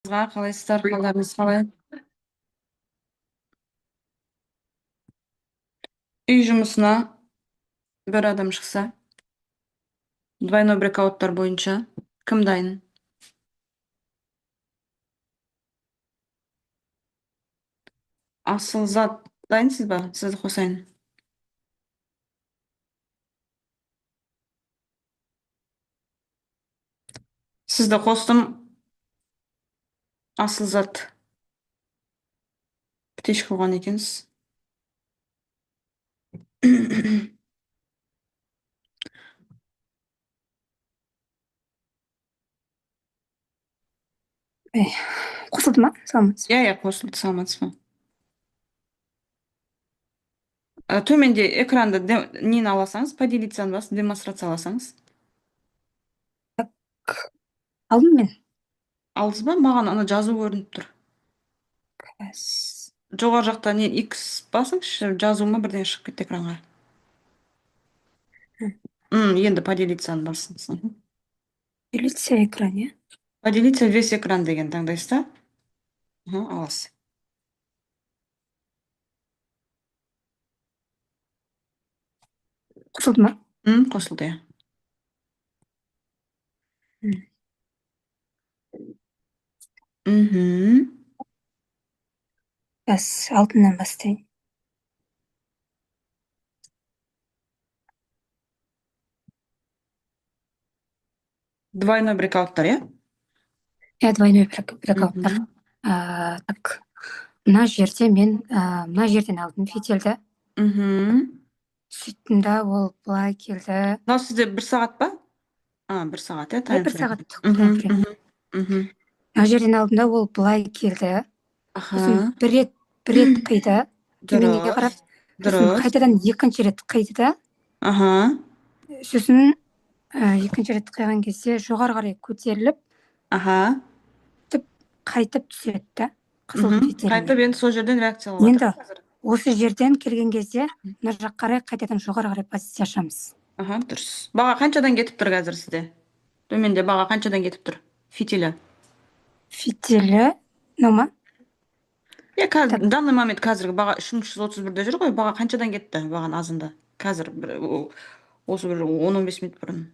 Қалайсыздар, қалдарыңыз қалай? Үй жұмысына бір адам шықса, двойной брекауттар бойынша кім дайын? Асыл зат дайынсыз ба? Сізді қосайын. Сізді қостым. Асыл зат. Птичка қылған екенсіз. Қосылды ма? Саламатсыз. Иә, қосылды, саламатсыз ба? Төменде экранды нені аласаңыз, поделиться басып, демонстрация аласаңыз. Алдым мен. Алдыңыз ба? Маған ана жазу көрініп тұр. Жоғары жақта не X басыңызшы, жазуыма бірден шығып кетті экранға. Енді поделиться басыңыз. Делиться экран, иә? Поделиться весь экран деген таңдайсыз да? Аласыз. Қосылды ма? Қосылды, иә. Алтыннан бастайын. Двойной брекауттар, иә? Иә, двойной брекауттар. Так, мына жерде мен мына жерден алдым фитильді. Сөйттім да, ол былай келді. Мынау сізде 1 сағат па? 1 сағат, иә? Бір сағат таймфрейм. Мына жерден алдым да, ол былай келді. Сосын бір рет қиды, төменге қарап. Сосын қайтадан екінші рет қиды да. Сосын екінші рет қиған кезде жоғары қарай көтеріліп, қайтып түседі да, қызыл фитиліне. Қайтып енді сол жерден реакция алып Енді осы жерден келген кезде мына жақ қарай қайтадан жоғары қарай позиция ашамыз. Дұрыс. Баға қаншадан кетіп тұр қазір сізде? Төменде баға қаншадан кетіп тұр? Фитилі. Фитилі, мынау ма? Иә, данный момент қазіргі баға 331-де жүр ғой, баға қаншадан кетті бағаның азында? Қазір осы бір 10-15 минут бұрын.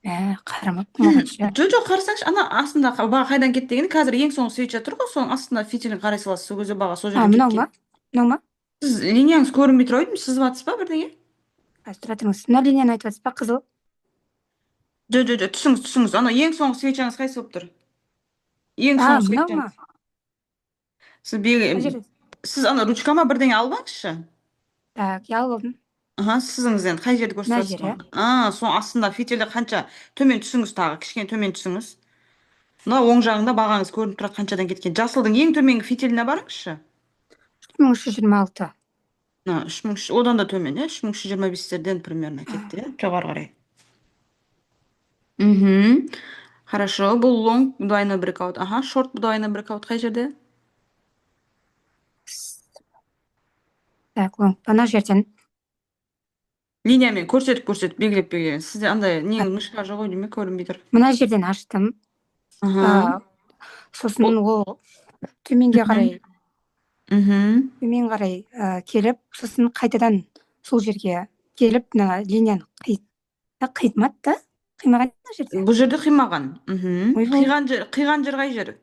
Қарамаппын оған ше. Жоқ, қарасаңшы, ана астында баға қайдан кетті дегені, қазір ең соңғы свеча тұр ғой, соның астында фитилін қарай саласыз, сол кезде баға сол жерден кеткен. Мынау ма? Сіз линияңыз көрінбей тұр ау деймін, сызып жатсыз ба бірдеңе? Тұра тұрыңыз, мына линияны айтып жатсыз ба, қызыл? Жоқ, түсіңіз, ана ең соңғы свечаңыз қайсы болып тұр? Ең соңғы свечаңыз. Сіз ана ручкама бірдеңе албаңызшы. Так, я алдым. Сізіңіз енді қай жерді көрсетесіз? Соң астында фитилі қанша? Төмен түсіңіз тағы, кішкене төмен түсіңіз. Мына оң жағында бағаңыз көрініп тұрады қаншадан кеткен. Жасылдың ең төменгі фитиліне барыңызшы. 3326. 3300, одан да төмен, 3325-терден примерно кетті, жоғары қарай. Хорошо, бұл long двойной брекаут. Short двойной брекаут қай жерде? Так, long, ана жерден. Линиямен көрсетіп, белгілеп. Сізде андай нең мышқа жоқ ой деме, көрінбей тұр. Мына жерден аштым. Сосын ол төменге қарай. Төмен қарай келіп, сосын қайтадан сол жерге келіп, мына линияны қимады. Қимаған жерде. Бұл жерде қимаған. Қиған жер қай жер?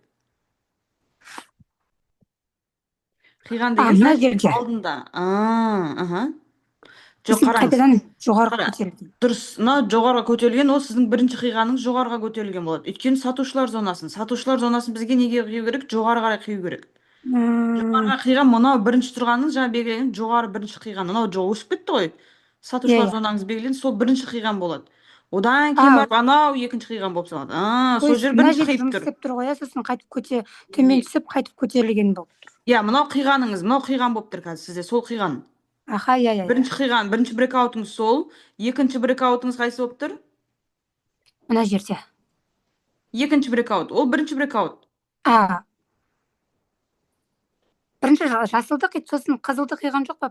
Қиған деген алдында. Жоқ, қайтадан жоғарыға көтерілген. Дұрыс, жоғарыға көтерілген, ол сіздің бірінші қиғаныңыз жоғарыға көтерілген болады. Өйткені сатушылар зонасын бізге неге қию керек? Жоғары қарай қию керек. Жоғарыға қиған, мынау бірінші тұрғаныңыз, жаңа белгіленген жоғары бірінші қиған. Мынау өсіп кетті ғой. Сатушылар зонаңыз белгіленген, сол бірінші қиған болады. Одан кейін барып анау екінші қиған болып салады. Сол жер бірінші қиып тұр. Жұмыс істеп тұр ғой, сосын қайтып төмен түсіп, қайтып көтерілген болып тұр. Иә, мынау қиғаныңыз, мынау қиған болып тұр қазір сізде, сол қиған. Иә. Бірінші қиған, бірінші брекаутыңыз сол, екінші брекаутыңыз қайсы болып тұр? Мына жерде. Екінші брекаут, ол бірінші брекаут. Бірінші жасылды қиып, сосын қызылды қиған жоқ па?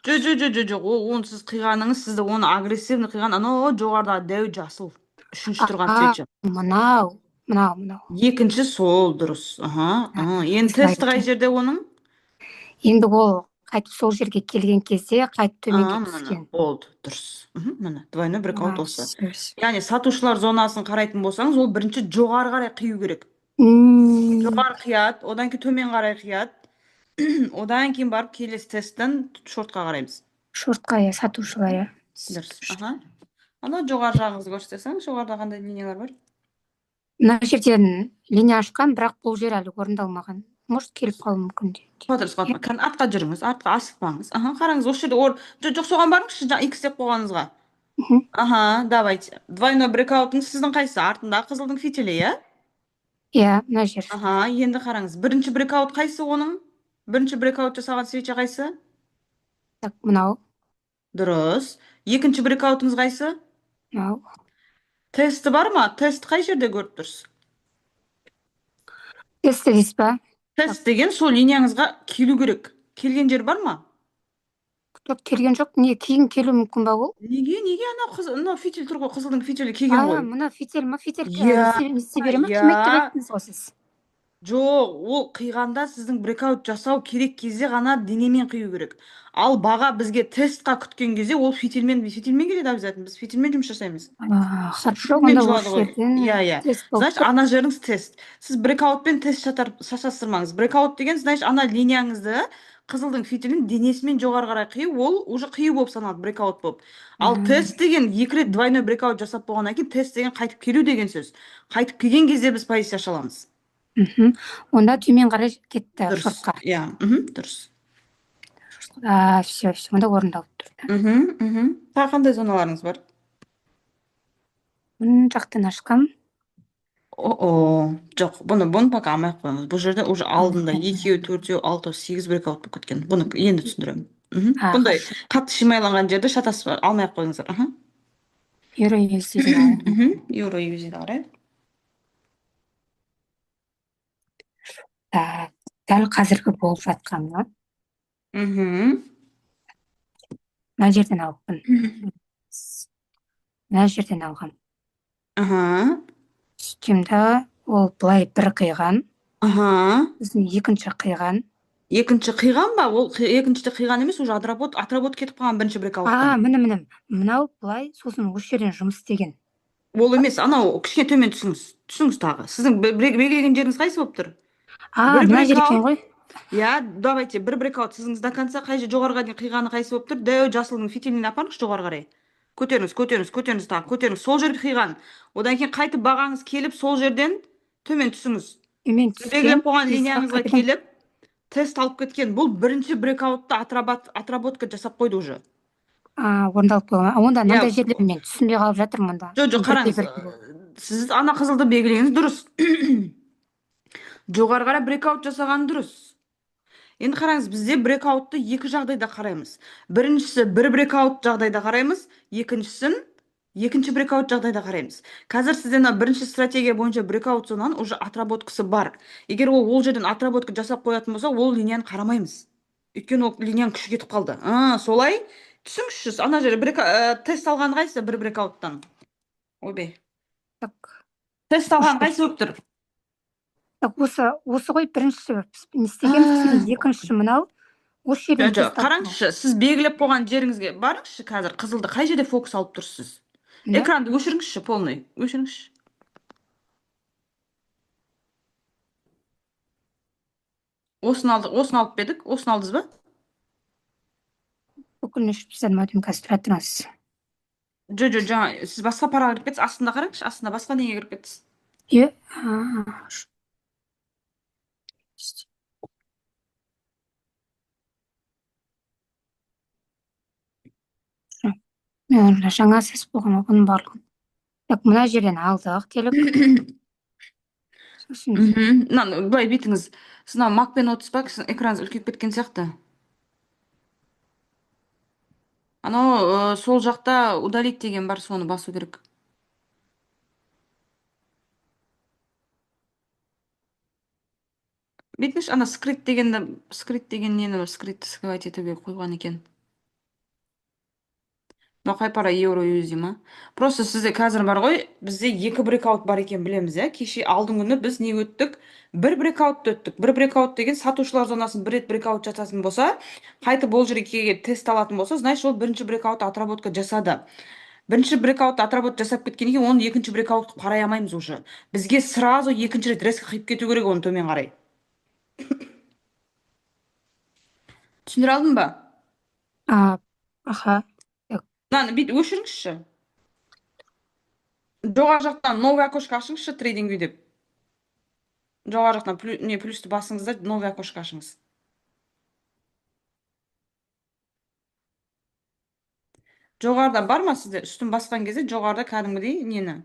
Жоқ, оны сіз қиғаныңыз, сізді оны агрессивный қиған, анау жоғарыдағы дәу жасыл, үшінші тұрған свеча. Мынау. мынау. Екінші сол, дұрыс. Енді тесті қай жерде оның? Енді ол қайтып сол жерге келген кезде қайтып төменге Міне, түскен. болды, дұрыс. Міне, двойной брекаут осы. Сөз. Яғни сатушылар зонасын қарайтын болсаңыз, ол бірінші жоғары қарай қию керек. Жоғары қияды, одан кейін төмен қарай қияды. Одан кейін барып келесі тесттен шортқа қараймыз. Шортқа, иә, сатушылар, иә. Дұрыс. Анау жоғары жағыңызды көрсетсеңіз, жоғарыда қандай линиялар бар? Мына жерден линия ашқан, бірақ бұл жер әлі орындалмаған. Может, келіп қалуы мүмкін дейді. Дұрыс, артқа жүріңіз, артқа асықпаңыз. Қараңыз, осы жерде жоқ, соған барыңызшы, X деп қойғаныңызға. Давайте. Двойной брекаутың сіздің қайсысы? Артындағы қызылдың фитилі, иә? Иә, мына жер. Енді қараңыз. Бірінші брекаут қайсы оның? Бірінші брекаут жасаған свеча қайсы? Так, мынау. Дұрыс. Екінші брекаутыңыз қайсы? Мынау. Тесті бар ма? Тест қай жерде көріп тұрсыз? Тесті дейсіз ба? Тест деген сол линияңызға келу керек. Келген жер бар ма? Жоқ, келген жоқ. Не, кейін келуі мүмкін ба ол? Неге анау фитиль тұр ғой, қызылдың фитилі келген ғой. Мына фитиль Иә, істей бере ма? Кимек деп айттыңыз ғой сіз. Жоқ, ол қиғанда сіздің брекаут жасау керек кезде ғана денемен қию керек. Ал баға бізге тестқа күткен кезде ол фитильмен келеді обязательно. Біз фитильмен жұмыс жасаймыз. Хорошо, онда осы жерден тест болып Значит, ана жеріңіз тест. Сіз брекаутпен тест шатастырмаңыз. Брекаут деген, значит, ана линияңызды қызылдың фитилін денесімен жоғары қарай қию, ол уже қию болып саналады, брекаут болып. Ал тест деген екі рет двойной брекаут жасап болғаннан кейін тест деген қайтып келу деген сөз. Қайтып келген кезде біз позиция аша аламыз. Онда төмен қарай кетті шортқа. Иә, дұрыс. Все, онда орындалып тұр. Тағы қандай зоналарыңыз бар? Бұны жақтан ашқам. Жоқ, бұны пока алмай ақ қойыңыз. Бұл жерде уже алдында 2, 4, 6, 8 брекаут болып кеткен. Бұны енді түсіндіремін. Бұндай қатты шимайланған жерде шатасып алмай ақ қойыңыздар. Euro USD-ді қарайық. Euro USD-ді қарайық. Дәл қазіргі болып жатқаны. Мына жерден алыппын. Мына жерден алғам. Системда ол былай бір қиған. Біздің екінші қиған. Екінші қиған ба? Ол екіншіде қиған емес, уже отработка кетіп қалған бірінші брекауттан. Міне. Мынау былай, сосын осы жерден жұмыс істеген. Ол емес, анау кішкене төмен түсіңіз тағы. Сіздің белгілеген жеріңіз қайсы болып тұр? Мына жер екен ғой. Иә, давайте, бір брекаут сізіңіз до конца қай жер жоғарыға дейін қиғаны қайсы болып тұр? Дәу жасылдың фитилін апарыңыз жоғары қарай. Көтеріңіз тағы, көтеріңіз. Сол жерге қиған. Одан кейін қайтып бағаңыз келіп, сол жерден төмен түсіңіз. Төмен түскен. Белгілеп қойған линияңызға келіп, тест алып кеткен. Бұл бірінші брекаутта отработка жасап қойды уже. Орындалып қойған. Онда мынандай жерлер мен түсінбей қалып жатырмын онда. Жоқ, қараңыз. Сіз ана қызылды белгілеңіз дұрыс. Жоғары қарай брекаут жасаған дұрыс. Енді қараңыз, бізде брекаутты екі жағдайда қараймыз. Біріншісі бір брекаут жағдайда қараймыз, екіншісін екінші брекаут жағдайда қараймыз. Қазір сізден бірінші стратегия бойынша брекаут зонаның уже отработкасы бар. Егер ол жерден отработка жасап қоятын болса, ол линияны қарамаймыз. Өйткені ол линияның күші кетіп қалды. Солай түсіңізші, ана жерде тест алған қайсы бір брекауттан? Ойбай. Тест алған қайсы болып тұр? Осы ғой бірінші не істеген, екінші мынау. Осы жерден тест алып. Қараңызшы, сіз белгілеп қойған жеріңізге барыңызшы қазір. Қызылды қай жерде фокус алып тұрсыз? Экранды өшіріңізші, полный. Өшіріңізші. Осыны алып бедік? Осыны алдыңыз ба? Бүкіл ішіпсізден мәдім қазір тұра тұрыңыз. Жоқ, жаңа, сіз басқа параға кіріп кетсіз, астында қараңызшы, астында басқа неге кіріп кетсіз? Жаңа сіз болған оғының барлығын. Мына жерден алдық, телік. Былай бетіңіз, сіз макпен отырсыз ба, экраныңыз үлкейіп кеткен сияқты. Анау сол жақта удалить деген бар, соны басу керек. Бетіңіз, ана скрит деген нені скрит скрывать етуге қойған екен. қай пара евро USD ма? Просто сізде қазір бар ғой, бізде екі брекаут бар екен білеміз, иә. Кеше алдың күні біз не өттік? Бір брекаутты өттік. Бір брекаут деген сатушылар зонасын бір рет брекаут жасасын болса, қайтып ол жерге тест алатын болса, значит ол бірінші брекаут отработка жасады. Бірінші брекаут отработка жасап кеткеннен кейін оны екінші брекаут қарай алмаймыз уже. Бізге сразу екінші рет резко қиып кету керек оны төмен қарай. Түсіндіре алдым ба? Аха. Мынаны бүйтіп өшіріңізші. Жоғары жақтан новый окошко ашыңызшы, трейдинг view деп. Жоғары жақтан плюсті басыңыз да новый окошко ашыңыз. Жоғарыда бар ма сізде? Үстін басқан кезде жоғарыда кәдімгідей нені?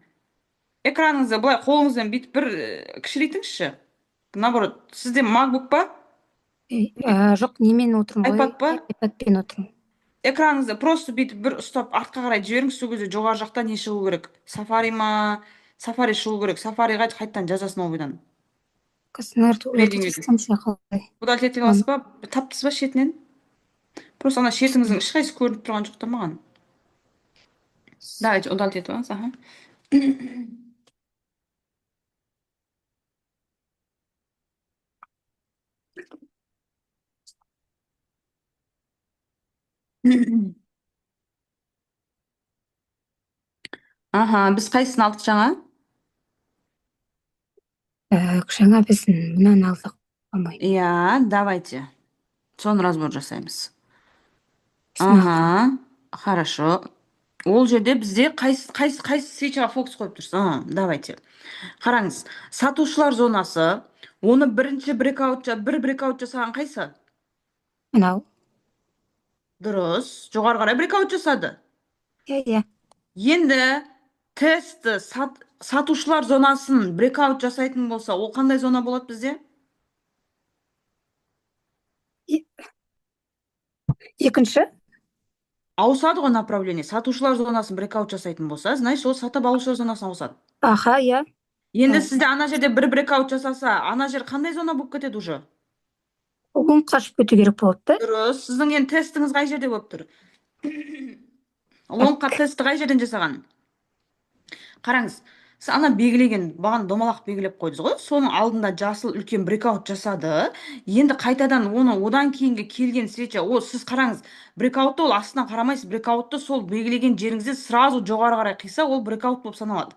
Экраныңызды былай қолыңызбен бүйтіп бір кішірейтіңізші. Наоборот, сізде MacBook па? Жоқ, немен отырмын ғой? iPad па? iPadпен отырмын. Экраныңызды просто бүйтіп бір ұстап артқа қарай жіберіңіз, сол кезде жоғары жақтан не шығу керек? Safari ма? Safari шығу керек. Safariға қайтадан жазасын ойдан. Каснарды удалитсам қалай? Удалить ете аласыз ба? Таптыңыз ба шетінен? Просто ана шетіңіздің ешқайсысы көрініп тұрған жоқ та маған. Давайте удалить етіп алыңыз, аха. Аха, біз қайсысын алдық жаңа? Жаңа біз мынаны алдық, по-моему. Иә, давайте. Соны разбор жасаймыз. Ага, хорошо. Ол жерде бізде қайсы свечаға фокус қойып тұрсыз? Давайте. Қараңыз, сатушылар зонасы, оны бірінші бір брекаут жасаған қайсы? Мынау. Дұрыс, жоғары қарай брекаут жасады. Иә. Енді тесті сатушылар зонасын брекаут жасайтын болса, ол қандай зона болады бізде? Екінші? Ауысады ғой направление. Сатушылар зонасын брекаут жасайтын болса, значит ол сатып алушылар зонасына ауысады. Аха, иә. Енді сізде ана жерде бір брекаут жасаса, ана жер қандай зона болып кетеді уже? Оң қашып кету керек болады да. Дұрыс, сіздің енді тестіңіз қай жерде болып тұр? Лонгқа тестті қай жерден жасаған? Қараңыз, сіз ана белгілеген, бағана домалақ белгілеп қойдыңыз ғой, соның алдында жасыл үлкен брекаут жасады. Енді қайтадан оны одан кейінгі келген свеча, сіз қараңыз, брекаутты ол астынан қарамайсыз, брекаутты сол белгілеген жеріңізде сразу жоғары қарай қиса, ол брекаут болып саналады.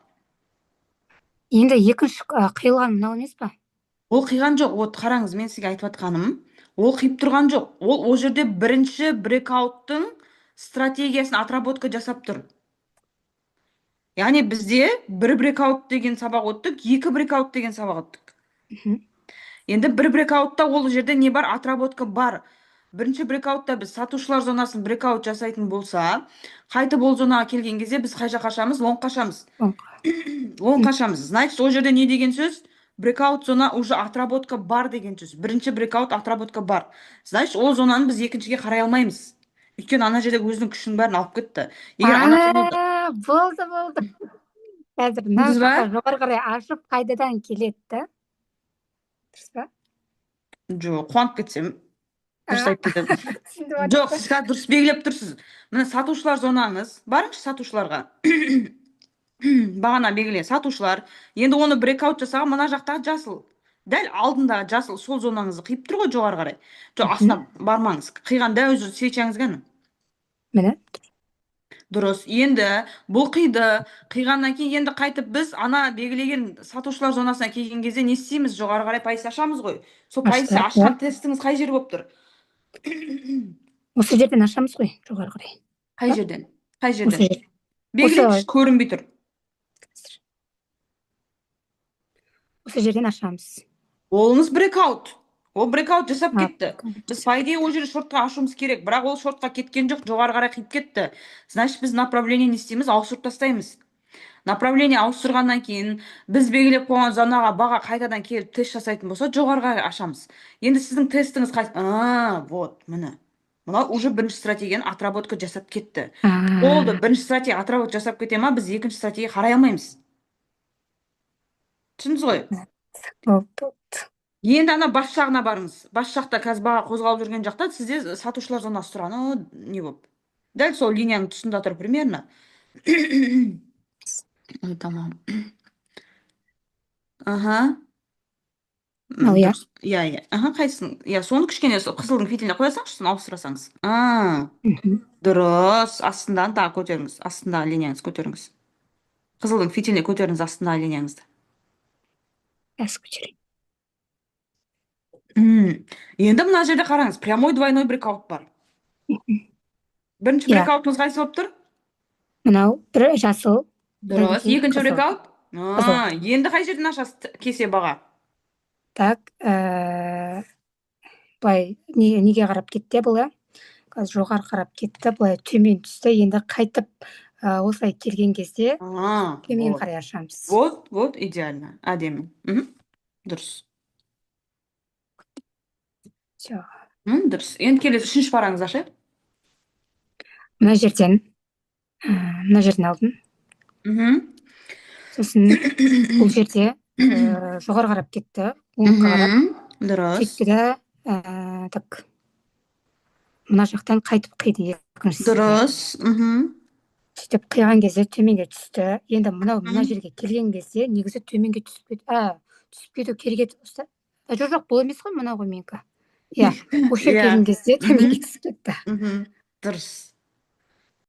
Енді екінші қиылған мынау емес па? Ол қиған жоқ, қараңыз, мен сізге айтып жатқаным, ол қиып тұрған жоқ. Ол жерде бірінші брекауттың стратегиясын отработка жасап тұр. Яғни бізде бір брекаут деген сабақ өттік, екі брекаут деген сабақ өттік. Енді бір брекаутта ол жерде не бар? Отработка бар. Бірінші брекаутта біз сатушылар зонасын брекаут жасайтын болса, қайтып ол зонаға келген кезде біз қай жаққа қашамыз? Лонг қашамыз. Лонг қашамыз. Значит, ол жерде не деген сөз? Брекаут зона уже отработка бар деген сөз. Бірінші брекаут отработка бар. Значит, ол зонаны біз екіншіге қарай алмаймыз. Өйткені ана жерде өзінің күшін бәрін алып кетті. Болды. Қазір мына жаққа жоғары қарай ашып қайдадан келеді да? Дұрыс па? Жоқ, қуанып кетсем, дұрыс айтып кетемін. Жоқ, сіз қазір дұрыс белгілеп тұрсыз. Міне сатушылар зонаңыз, барыңызшы сатушыларға. Бағана белгіле, сатушылар. Енді оны брекаут жасаған мына жақтағы жасыл. Дәл алдындағы жасыл сол зонаңызды қиып тұр ғой жоғары қарай. Жоқ, астына бармаңыз. Қиған дәл өзі свечаңыз қане? Міне. Дұрыс. Енді бұл қиғаннан кейін енді қайтып біз ана белгілеген сатушылар зонасына келген кезде не істейміз? Жоғары қарай пайыз ашамыз ғой. Сол пайызды ашқан тестіңіз қай жер болып тұр? Осы жерден ашамыз ғой, жоғары қарай. Қай жерден? Белгілеп көрінбей тұр. Осы жерден ашамыз. Олыңыз брекаут. Ол брекаут жасап кетті. Біз по идее ол жерде шортқа ашуымыз керек, бірақ ол шортқа кеткен жоқ, жоғары қарай қиып кетті. Значит, біз направление не істейміз? Ауыстырып тастаймыз. Направление ауыстырғаннан кейін біз белгілеп қойған зонаға баға қайтадан келіп тест жасайтын болса, жоғары қарай ашамыз. Енді сіздің тестіңіз вот, міне. Мынау уже бірінші стратегияны отработка жасап кетті. Болды, бірінші стратегия отработка жасап кете ма, біз екінші стратегия қарай алмаймыз. Түсіндіңіз ғой? Енді ана бас жағына барыңыз. Бас жақта қазір баға қозғалып жүрген жақта сізде сатушылар зонасы тұрған. Не болып? Дәл сол линияның тұсында тұр примерно. Ой, тамам. Аха. Ал иә. Дұрыс. Иә. Аха, қайсың? Иә, соны кішкене қызылдың фитиліне қоясаңшы, соны ауыстырасаңыз. Дұрыс. Астындағы тағы көтеріңіз. Астындағы линияңызды көтеріңіз. Қызылдың фитиліне көтеріңіз астындағы линияңызды. Қазір көтерейін. Енді мына жерде қараңыз, прямой двойной брекаут бар. Бірінші Иә. брекаутымыз қайсы болып тұр? Мынау бір жасыл. Дұрыс. Екінші брекаут? Қызыл. Енді қай жерден ашасыз кесе баға? Так, былай неге қарап кетті бұл? Қазір жоғары қарап кетті, былай төмен түсті. Енді қайтып осылай келген кезде төмен қарай ашамыз. Вот, идеально. Әдемі. Дұрыс. Дұрыс. Енді келесі үшінші параңыз ашайық. Мына жерден алдым. Сосын бұл жерде жоғары қарап кетті, оңға қарап. Дұрыс. Сөйтті да, так, мына жақтан қайтып қиды екіншісіне. Дұрыс. Сөйтіп қиған кезде төменге түсті. Енді мына жерге келген кезде негізі төменге түсіп кету керек еді. Жоқ, бұл емес қой, мына ғой менікі. Иә, осы келген кезде төменге түсіп кетті. Дұрыс.